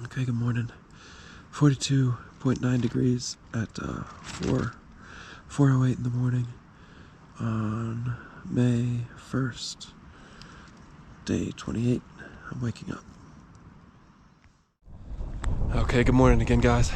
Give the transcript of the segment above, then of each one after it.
Okay, good morning. 42.9 degrees at 4:08 in the morning on May 1st, day 28. I'm waking up. Okay, good morning again, guys.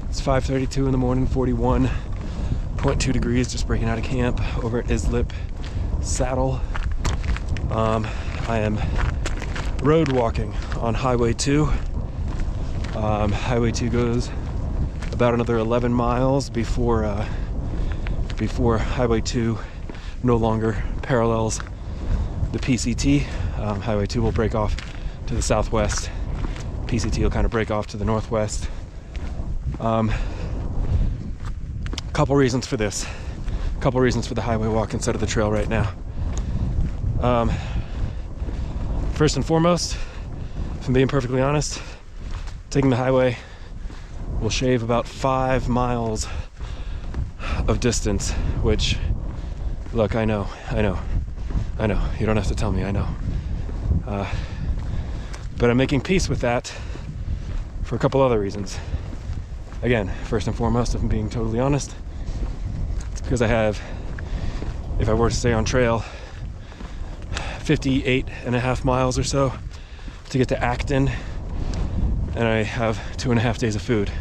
It's 5:32 in the morning, 41.2 degrees, just breaking out of camp over at Islip Saddle. I am road walking on Highway 2. Highway 2 goes about another 11 miles before Highway 2 no longer parallels the PCT. Highway 2 will break off to the southwest. PCT will kind of break off to the northwest. Couple reasons for this. Couple reasons for the highway walk instead of the trail right now. First and foremost, if I'm being perfectly honest, taking the highway will shave about 5 miles of distance, which, look, I know. You don't have to tell me, I know. But I'm making peace with that for a couple other reasons. Again, first and foremost, if I'm being totally honest, it's because I have, if I were to stay on trail, 58.5 miles or so to get to Acton, and I have 2.5 days of food.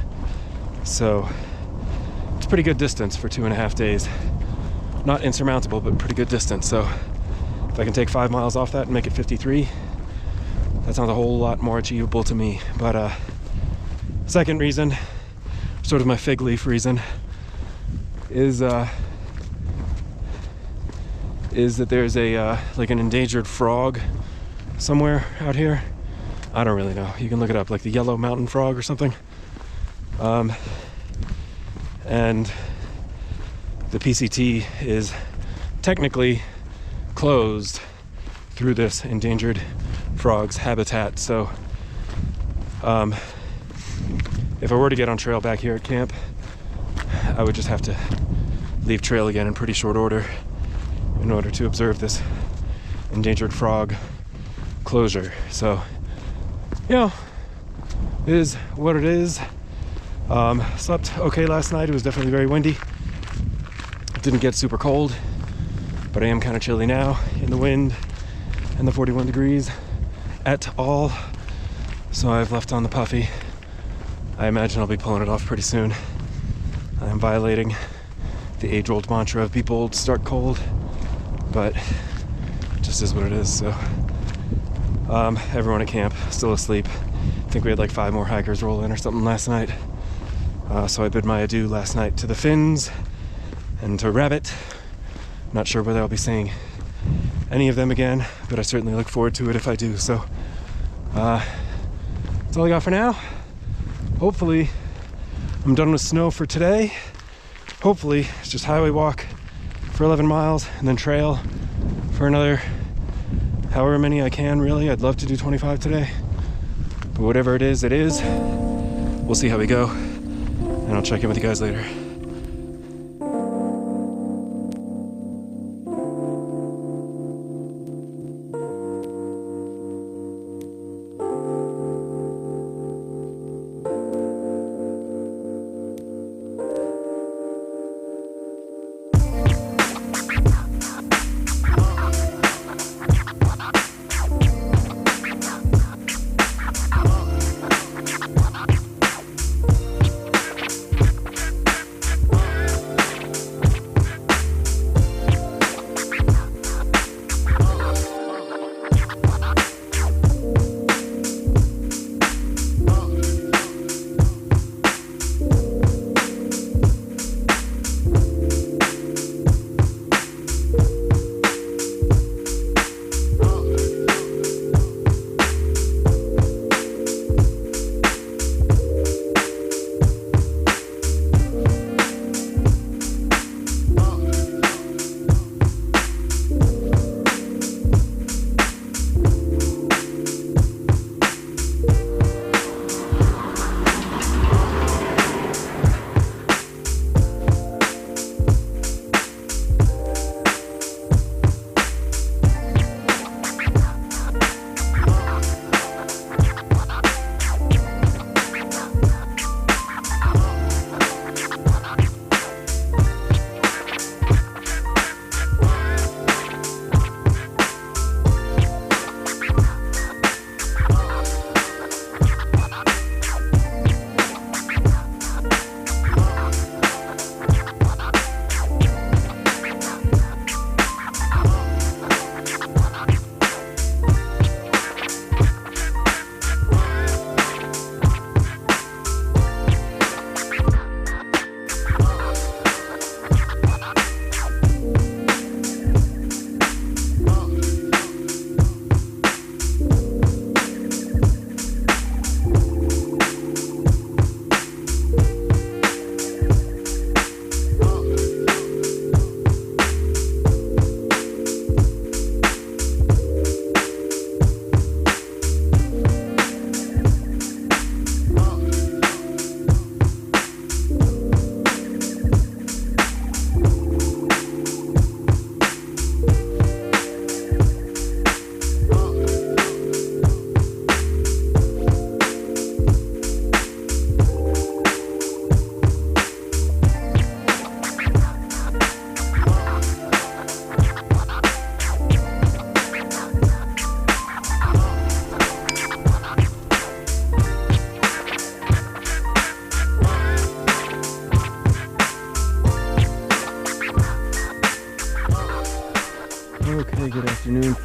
So it's a pretty good distance for 2.5 days. Not insurmountable, but pretty good distance. So if I can take 5 miles off that and make it 53, that sounds a whole lot more achievable to me. But second reason, sort of my fig leaf reason, is that there's a like an endangered frog somewhere out here. I don't really know. You can look it up, like the yellow mountain frog or something. And the PCT is technically closed through this endangered frog's habitat. So if I were to get on trail back here at camp, I would just have to leave trail again in pretty short order in order to observe this endangered frog closure. So, you know, it is what it is. Slept okay last night. It was definitely very windy. It didn't get super cold, but I am kind of chilly now in the wind and the 41 degrees at all. So I've left on the puffy. I imagine I'll be pulling it off pretty soon. I am violating the age-old mantra of be bold, start cold, but it just is what it is. So everyone at camp still asleep. I think we had like 5 more hikers roll in or something last night. So I bid my adieu last night to the Finns and to Rabbit. Not sure whether I'll be seeing any of them again, but I certainly look forward to it if I do. So that's all I got for now. Hopefully I'm done with snow for today. Hopefully it's just highway walk for 11 miles and then trail for another however many I can, really. I'd love to do 25 today, but whatever it is, it is. We'll see how we go, and I'll check in with you guys later.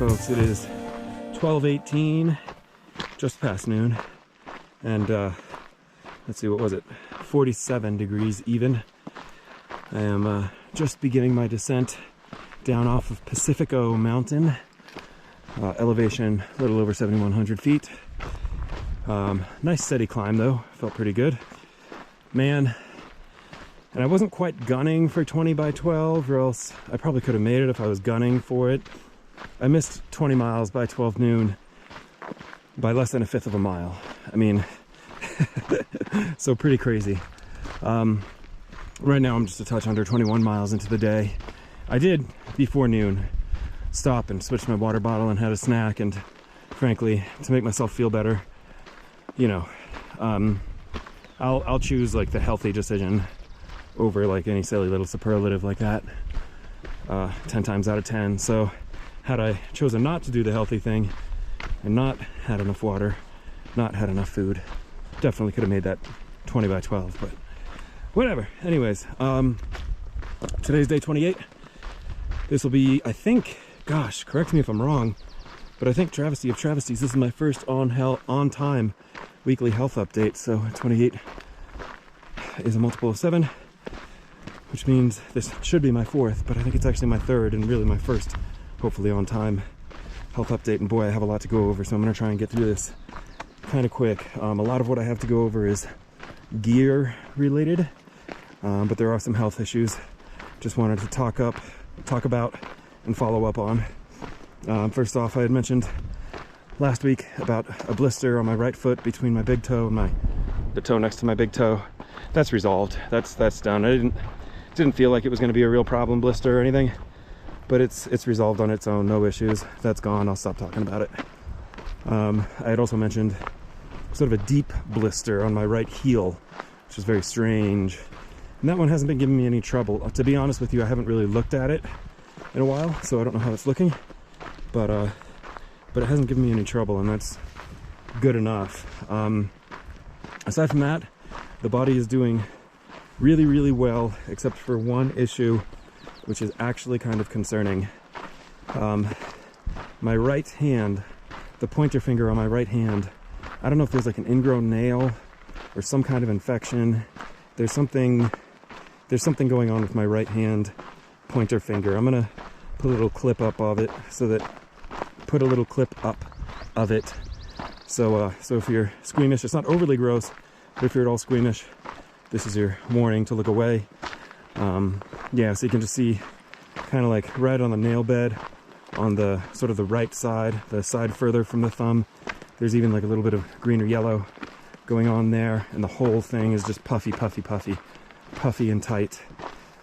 folks, it is 12:18, just past noon, and let's see, what was it? 47 degrees even. I am just beginning my descent down off of Pacifico Mountain, elevation a little over 7,100 feet. Nice steady climb though, felt pretty good. Man, and I wasn't quite gunning for 20 by 12, or else I probably could have made it if I was gunning for it. I missed 20 miles by 12 noon by less than a fifth of a mile. I mean, so pretty crazy. Right now I'm just a touch under 21 miles into the day. I did, before noon, stop and switch my water bottle and had a snack, and frankly, to make myself feel better, you know, I'll choose like the healthy decision over like any silly little superlative like that 10 times out of 10. So had I chosen not to do the healthy thing and not had enough water, not had enough food, definitely could have made that 20 by 12, but whatever. Anyways, today's day 28. This will be, I think, gosh, correct me if I'm wrong, but I think travesty of travesties, this is my first on time weekly health update. So 28 is a multiple of 7, which means this should be my 4th, but I think it's actually my 3rd and really my first, hopefully on time health update. And boy, I have a lot to go over, so I'm gonna try and get through this kind of quick. A lot of what I have to go over is gear related, but there are some health issues just wanted to talk about and follow up on. First off, I had mentioned last week about a blister on my right foot between my big toe and the toe next to my big toe. That's resolved. That's done. I didn't feel like it was going to be a real problem blister or anything, but it's resolved on its own. No issues. That's gone. I'll stop talking about it. I had also mentioned sort of a deep blister on my right heel, which is very strange. And that one hasn't been giving me any trouble. To be honest with you, I haven't really looked at it in a while, so I don't know how it's looking. But it hasn't given me any trouble, and that's good enough. Aside from that, the body is doing really, really well, except for one issue, which is actually kind of concerning. My right hand, the pointer finger on my right hand, I don't know if there's like an ingrown nail or some kind of infection. There's something going on with my right hand pointer finger. I'm gonna put a little clip up of it so if you're squeamish, it's not overly gross, but if you're at all squeamish, this is your warning to look away. Yeah, so you can just see kind of like right on the nail bed on the sort of the right side, the side further from the thumb. There's even like a little bit of green or yellow going on there, and the whole thing is just puffy and tight,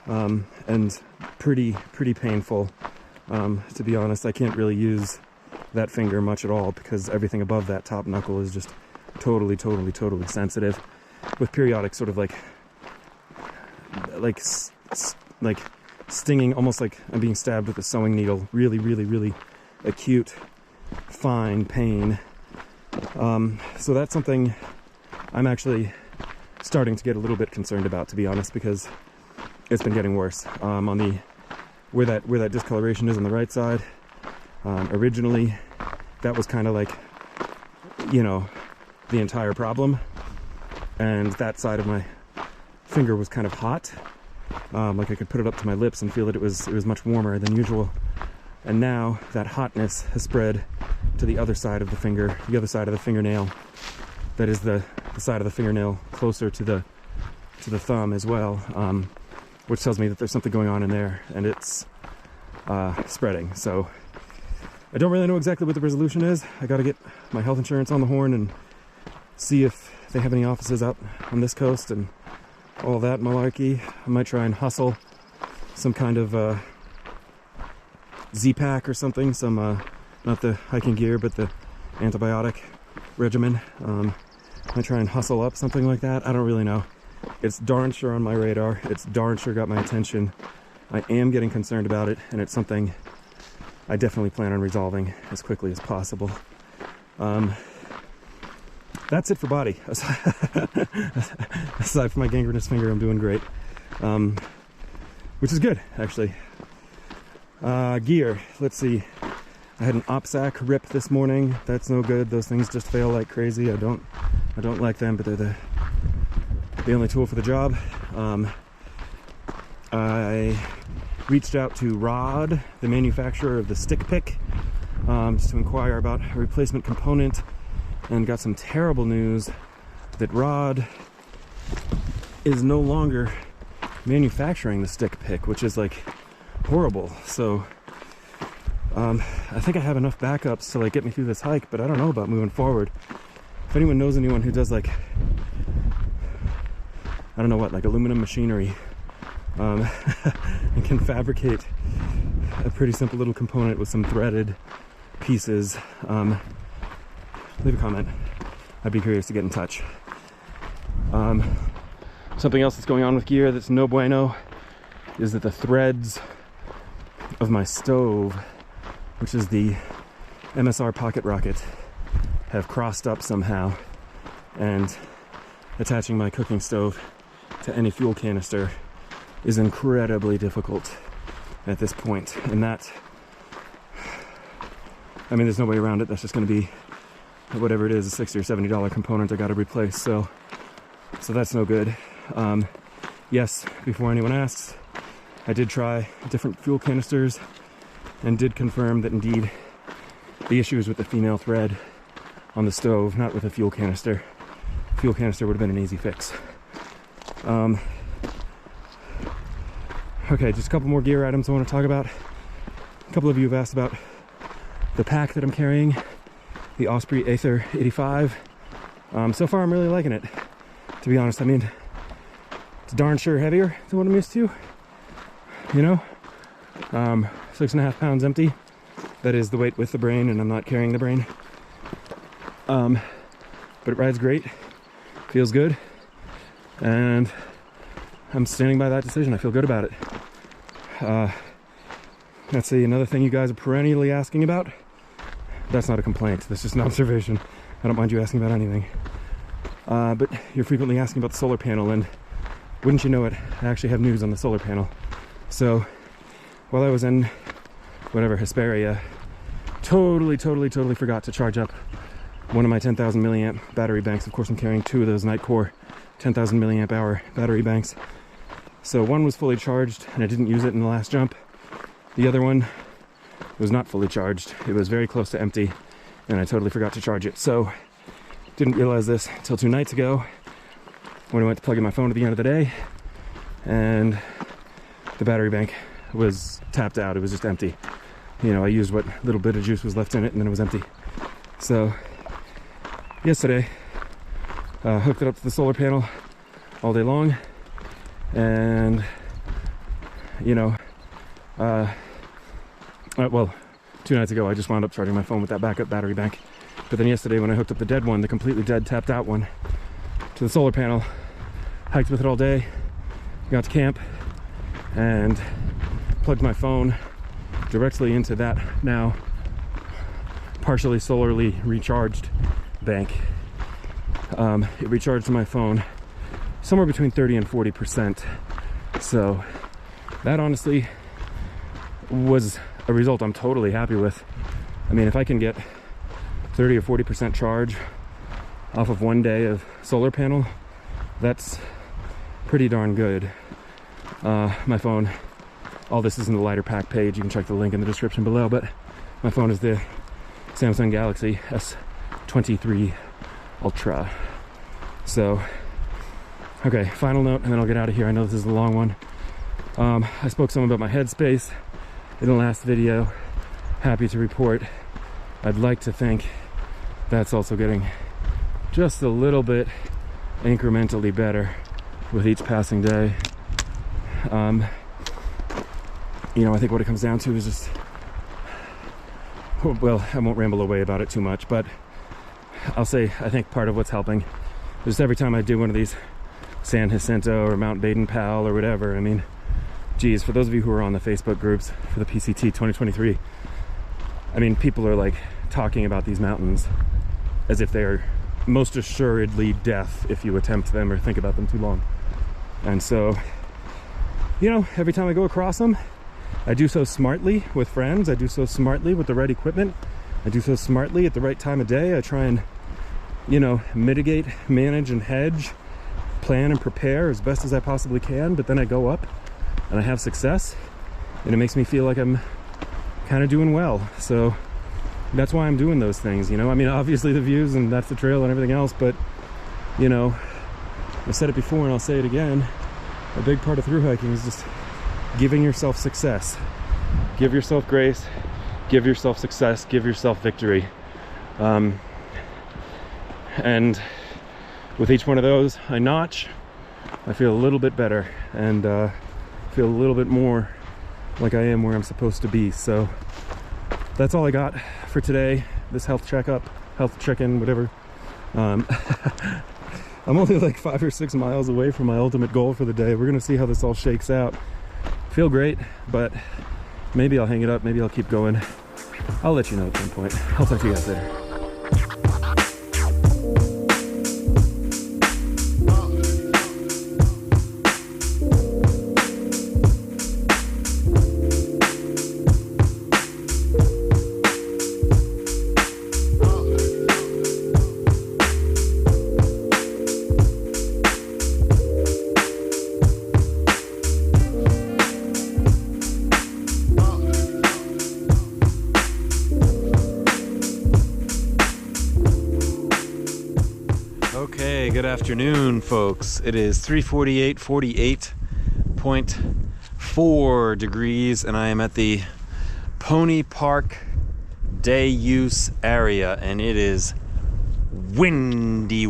and pretty painful. To be honest, I can't really use that finger much at all because everything above that top knuckle is just totally sensitive, with periodic sort of like stinging, almost like I'm being stabbed with a sewing needle. Really acute, fine pain. So that's something I'm actually starting to get a little bit concerned about, to be honest, because it's been getting worse. Where that discoloration is on the right side, originally that was kind of like, you know, the entire problem, and that side of my finger was kind of hot, like I could put it up to my lips and feel that it was much warmer than usual. And now that hotness has spread to the other side of the finger, the other side of the fingernail, that is the side of the fingernail closer to the thumb as well, which tells me that there's something going on in there, and it's spreading. So I don't really know exactly what the resolution is. I got to get my health insurance on the horn and see if they have any offices out on this coast and all that malarkey. I might try and hustle some kind of Z-Pack or something, not the hiking gear, but the antibiotic regimen. I try and hustle up something like that. I don't really know. It's darn sure on my radar. It's darn sure got my attention. I am getting concerned about it, and it's something I definitely plan on resolving as quickly as possible. That's it for body. Aside from my gangrenous finger, I'm doing great, which is good, actually. Gear, let's see. I had an OPSAC rip this morning. That's no good. Those things just fail like crazy. I don't like them, but they're the only tool for the job. I reached out to Rod, the manufacturer of the stick pick, just to inquire about a replacement component, and got some terrible news that Rod is no longer manufacturing the stick pick, which is like horrible. So I think I have enough backups to like get me through this hike, but I don't know about moving forward. If anyone knows anyone who does like, I don't know what, like aluminum machinery, and can fabricate a pretty simple little component with some threaded pieces, leave a comment. I'd be curious to get in touch. Something else that's going on with gear that's no bueno is that the threads of my stove, which is the MSR Pocket Rocket, have crossed up somehow, and attaching my cooking stove to any fuel canister is incredibly difficult at this point. And that, I mean, there's no way around it. That's just going to be whatever it is, a $60 or $70 component I got to replace. So that's no good. Yes, before anyone asks, I did try different fuel canisters and did confirm that indeed the issue is with the female thread on the stove, not with a fuel canister. Fuel canister would have been an easy fix. Okay, just a couple more gear items I want to talk about. A couple of you have asked about the pack that I'm carrying, the Osprey Aether 85. So far I'm really liking it, to be honest. I mean, it's darn sure heavier than what I'm used to, you know? 6.5 pounds empty. That is the weight with the brain, and I'm not carrying the brain. But it rides great, feels good, and I'm standing by that decision. I feel good about it. Let's see, another thing you guys are perennially asking about. That's not a complaint, that's just an observation. I don't mind you asking about anything. But you're frequently asking about the solar panel, and wouldn't you know it, I actually have news on the solar panel. So while I was in whatever, Hesperia, totally forgot to charge up one of my 10,000 milliamp battery banks. Of course, I'm carrying two of those Nightcore 10,000 milliamp hour battery banks. So one was fully charged and I didn't use it in the last jump. The other one was not fully charged. It was very close to empty and I totally forgot to charge it. So didn't realize this until 2 nights ago when I went to plug in my phone at the end of the day, and the battery bank was tapped out. It was just empty. You know, I used what little bit of juice was left in it and then it was empty. So yesterday, hooked it up to the solar panel all day long, and you know, well, 2 nights ago I just wound up charging my phone with that backup battery bank. But then yesterday when I hooked up the dead one, the completely dead tapped out one, to the solar panel, hiked with it all day, got to camp, and plugged my phone directly into that now partially solarly recharged bank. It recharged my phone somewhere between 30 and 40%. So that honestly was a result I'm totally happy with. I mean, if I can get 30 or 40% charge off of 1 day of solar panel, that's pretty darn good. My phone, all this is in the LighterPack page. You can check the link in the description below, but my phone is the Samsung Galaxy S23 Ultra. So, okay, final note, and then I'll get out of here. I know this is a long one. I spoke some about my headspace in the last video. Happy to report, I'd like to think that's also getting just a little bit incrementally better with each passing day. You know, I think what it comes down to is just, well, I won't ramble away about it too much, but I'll say I think part of what's helping is just every time I do one of these San Jacinto or Mount Baden-Powell or whatever, I mean, geez, for those of you who are on the Facebook groups for the PCT 2023, I mean, people are like talking about these mountains as if they're most assuredly death if you attempt them or think about them too long. And so, you know, every time I go across them, I do so smartly with friends. I do so smartly with the right equipment. I do so smartly at the right time of day. I try and, you know, mitigate, manage, and hedge, plan and prepare as best as I possibly can. But then I go up and I have success, and it makes me feel like I'm kind of doing well. So that's why I'm doing those things, you know. I mean, obviously the views, and that's the trail and everything else, but, you know, I've said it before and I'll say it again. A big part of through hiking is just giving yourself success. Give yourself grace, give yourself success, give yourself victory. And with each one of those I notch, I feel a little bit better, and feel a little bit more like I am where I'm supposed to be. So that's all I got for today. This health checkup, health check-in, whatever. I'm only like 5 or 6 miles away from my ultimate goal for the day. We're gonna see how this all shakes out. Feel great, but maybe I'll hang it up, maybe I'll keep going. I'll let you know at some point. I'll talk to you guys later. Okay, good afternoon, folks. It is 3:48, 48.4 degrees, and I am at the Pony Park day use area, and it is windy,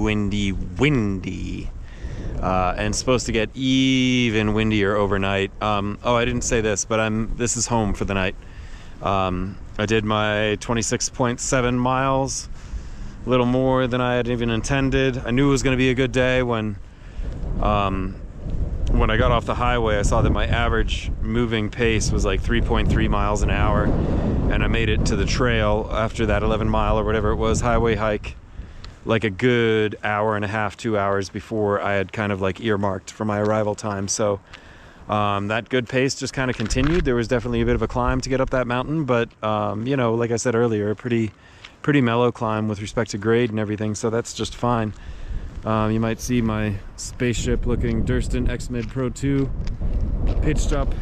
and supposed to get even windier overnight. Oh, I didn't say this, but this is home for the night. I did my 26.7 miles. A little more than I had even intended. I knew it was going to be a good day when I got off the highway. I saw that my average moving pace was like 3.3 miles an hour, and I made it to the trail after that 11 mile or whatever it was highway hike like a good hour and a half, 2 hours before I had kind of like earmarked for my arrival time. So that good pace just kind of continued. There was definitely a bit of a climb to get up that mountain, but you know, like I said earlier, a pretty mellow climb with respect to grade and everything, so that's just fine. You might see my spaceship looking Durston X-Mid Pro 2 pitched up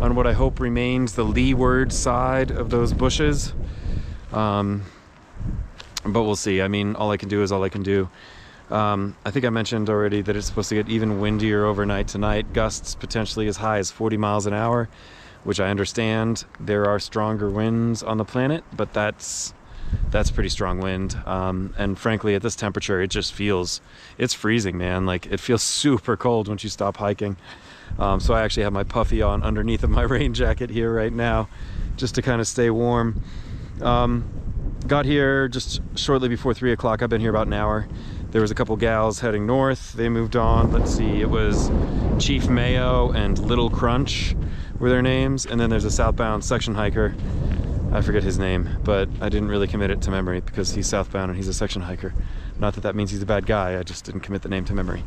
on what I hope remains the leeward side of those bushes. But we'll see. I mean, all I can do is all I can do. I think I mentioned already that it's supposed to get even windier overnight tonight. Gusts potentially as high as 40 miles an hour, which I understand there are stronger winds on the planet, but that's pretty strong wind. And frankly, at this temperature, it just feels, it's freezing, man. Like, it feels super cold once you stop hiking. So I actually have my puffy on underneath of my rain jacket here right now, just to kind of stay warm. Got here just shortly before 3 o'clock. I've been here about an hour. There was a couple gals heading north. They moved on. Let's see, it was Chief Mayo and Little Crunch were their names. And then there's a southbound section hiker. I forget his name, but I didn't really commit it to memory because he's southbound and he's a section hiker. Not that that means he's a bad guy, I just didn't commit the name to memory.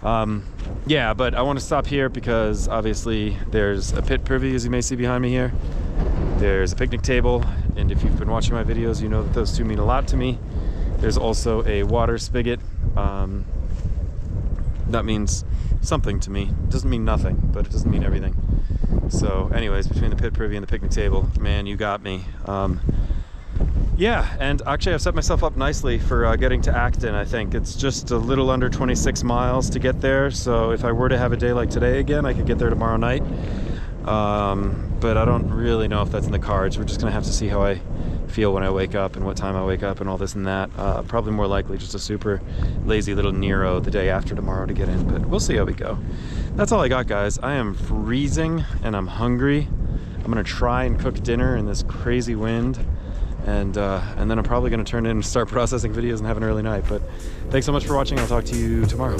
Yeah, but I want to stop here because obviously there's a pit privy, as you may see behind me here. There's a picnic table, and if you've been watching my videos, you know that those two mean a lot to me. There's also a water spigot. That means something to me. It doesn't mean nothing, but it doesn't mean everything. So anyways, between the pit privy and the picnic table, man, you got me. Yeah, and actually I've set myself up nicely for getting to Acton. I think it's just a little under 26 miles to get there, so if I were to have a day like today again, I could get there tomorrow night. But I don't really know if that's in the cards. We're just gonna have to see how I feel when I wake up and what time I wake up and all this and that. Probably more likely just a super lazy little Nero the day after tomorrow to get in, but we'll see how we go. That's all I got, guys. I am freezing and I'm hungry. I'm gonna try and cook dinner in this crazy wind, and then I'm probably gonna turn in and start processing videos and have an early night. But thanks so much for watching. I'll talk to you tomorrow.